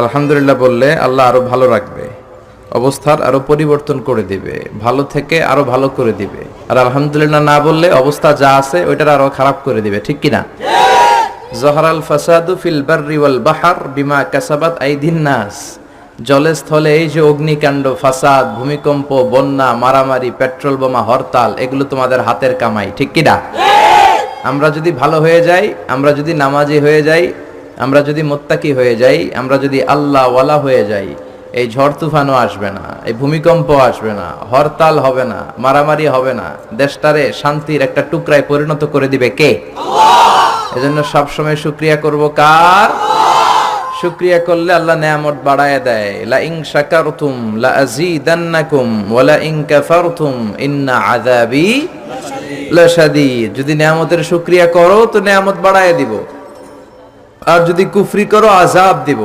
আলহামদুলিল্লাহ বললে আল্লাহ আরো ভালো রাখবে, অবস্থার আরো পরিবর্তন করে দিবে, ভালো থেকে আরো ভালো করে দিবে। আর আলহামদুলিল্লাহ না বললে অবস্থা যা আছে ওইটার আরো খারাপ করে দিবে, ঠিক কিনা? জহরাল ফাসাদু ফিল বাররি ওয়াল বাহর বিমা কাসাবাত আইদিন নাস। জলে স্থলে এই যে অগ্নিকাণ্ড, ফাসাদ, ভূমিকম্প, বন্যা, মারামারি, পেট্রোল বোমা, হরতাল, এগুলো তোমাদের হাতের কামাই, ঠিক কিনা? আমরা যদি ভালো হয়ে যাই, আমরা যদি নামাজি হয়ে যাই, আমরা যদি মুত্তাকি হয়ে যাই, আমরা যদি আল্লাহ ওয়ালা হয়ে যাই, এই ঝড় তুফানও আসবে না, এই ভূমিকম্প আসবে না, হরতাল হবে না, মারামারি হবে না, দেশটারে শান্তির একটা টুকরায় পরিণত করে দিবে কে? এজন্য সবসময় শুকরিয়া করব কার? শুকরিয়া করলে আল্লাহ নেয়ামত বাড়ায় দেয়। লা ইন শাকারতুম লা আযীদান্নাকুম ওয়া লা ইন কাফারতুম ইন্না আযাবি লাশাদীদ। যদি নেয়ামতের শুকরিয়া করো তো নেয়ামত বাড়ায় দিব, আর যদি কুফরি করো আযাব দিব।